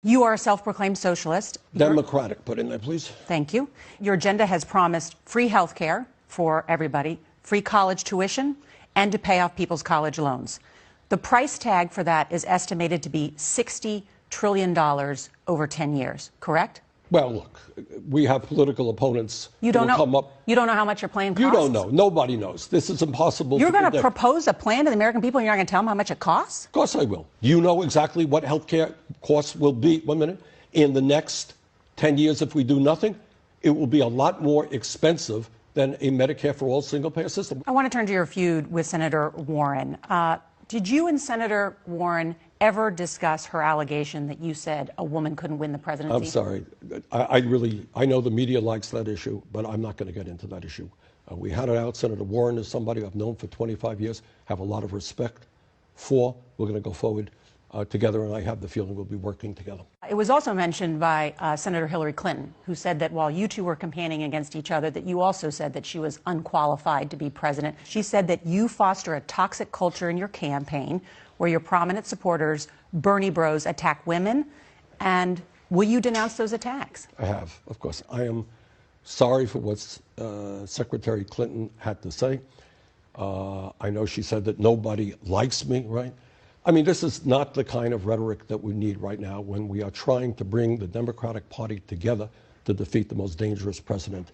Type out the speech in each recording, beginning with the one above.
You are a self-proclaimed socialist. Democratic, put in there, please. Thank you. Your agenda has promised free health care for everybody, free college tuition, and to pay off people's college loans. The price tag for that is estimated to be $60 trillion over 10 years, correct? Well, look, we have political opponents You don't who know. come up. You don't know how much your plan costs? You don't know. Nobody knows. This is impossible. You're going to to propose a plan to the American people and you're not going to tell them how much it costs? Of course I will. You know exactly what health care costs will be, in the next 10 years if we do nothing. It will be a lot more expensive than a Medicare for all single-payer system. I want to turn to your feud with Senator Warren. Did you and Senator Warren ever discuss her allegation that you said a woman couldn't win the presidency? I'm sorry. I know the media likes that issue, but I'm not going to get into that issue. We had it out. Senator Warren is somebody I've known for 25 years, have a lot of respect for. We're going to go forward together, and I have the feeling we'll be working together. It was also mentioned by Senator Hillary Clinton, who said that while you two were campaigning against each other, that you also said that she was unqualified to be president. She said that you foster a toxic culture in your campaign where your prominent supporters, Bernie bros, attack women. And will you denounce those attacks? I have, of course. I am sorry for what Secretary Clinton had to say. I know she said that nobody likes me, right? I mean, this is not the kind of rhetoric that we need right now when we are trying to bring the Democratic Party together to defeat the most dangerous president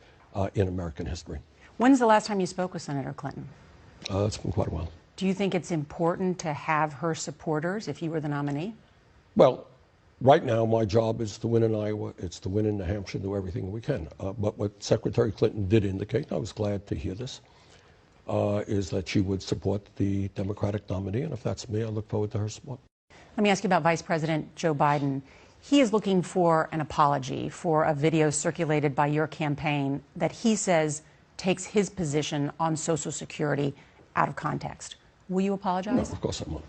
in American history. When's the last time you spoke with Senator Clinton? It's been quite a while. Do you think it's important to have her supporters if you were the nominee? Well, right now my job is to win in Iowa. It's to win in New Hampshire, do everything we can. But what Secretary Clinton did indicate, and I was glad to hear this, is that she would support the Democratic nominee, and if that's me, I look forward to her support. Let me ask you about Vice President Joe Biden. He is looking for an apology for a video circulated by your campaign that he says takes his position on Social Security out of context. Will you apologize? No, of course I won't.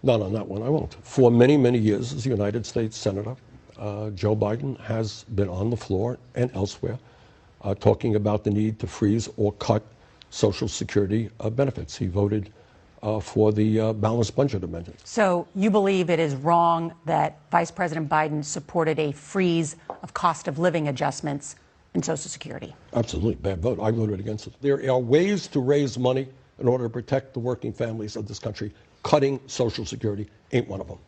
Not on that one, I won't. For many, many years as a United States Senator, Joe Biden has been on the floor and elsewhere talking about the need to freeze or cut Social Security benefits. He voted for the balanced budget amendment. So you believe it is wrong that Vice President Biden supported a freeze of cost of living adjustments in Social Security? Absolutely, bad vote. I voted against it. There are ways to raise money in order to protect the working families of this country. Cutting Social Security ain't one of them.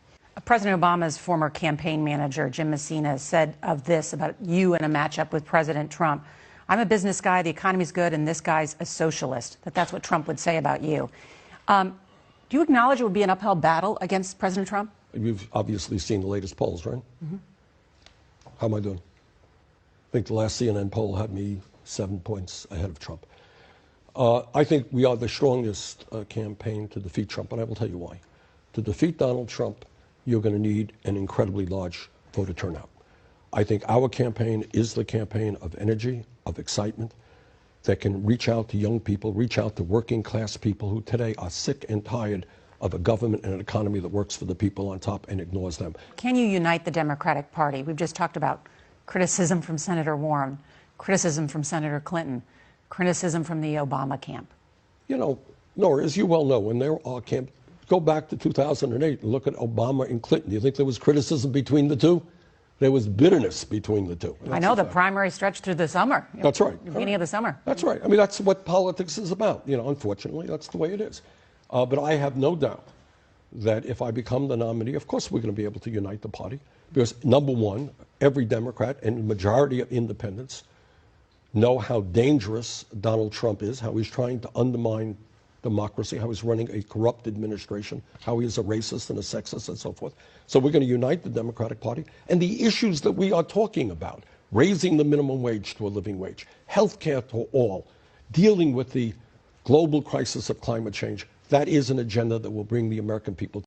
President Obama's former campaign manager, Jim Messina, said of this about you in a matchup with President Trump: I'm a business guy, the economy's good, and this guy's a socialist. That's what Trump would say about you. Do you acknowledge it would be an uphill battle against President Trump? You've obviously seen the latest polls, right? Mm-hmm. How am I doing? I think the last CNN poll had me 7 points ahead of Trump. I think we are the strongest campaign to defeat Trump, and I will tell you why. To defeat Donald Trump, you're going to need an incredibly large voter turnout. I think our campaign is the campaign of energy, of excitement, that can reach out to young people, reach out to working class people who today are sick and tired of a government and an economy that works for the people on top and ignores them. Can you unite the Democratic Party? We've just talked about criticism from Senator Warren, criticism from Senator Clinton, criticism from the Obama camp. You know, Nora, as you well know, when there are camp, go back to 2008 and look at Obama and Clinton. Do you think there was criticism between the two? There was bitterness between the two. I know the primary stretched through the summer. That's right. The beginning of the summer. That's right. I mean, that's what politics is about. You know, unfortunately, that's the way it is. But I have no doubt that if I become the nominee, of course we're going to be able to unite the party. Because, number one, every Democrat and the majority of independents know how dangerous Donald Trump is, how he's trying to undermine democracy, how he's running a corrupt administration, how he is a racist and a sexist and so forth. So we're going to unite the Democratic Party. And the issues that we are talking about, raising the minimum wage to a living wage, health care to all, dealing with the global crisis of climate change, that is an agenda that will bring the American people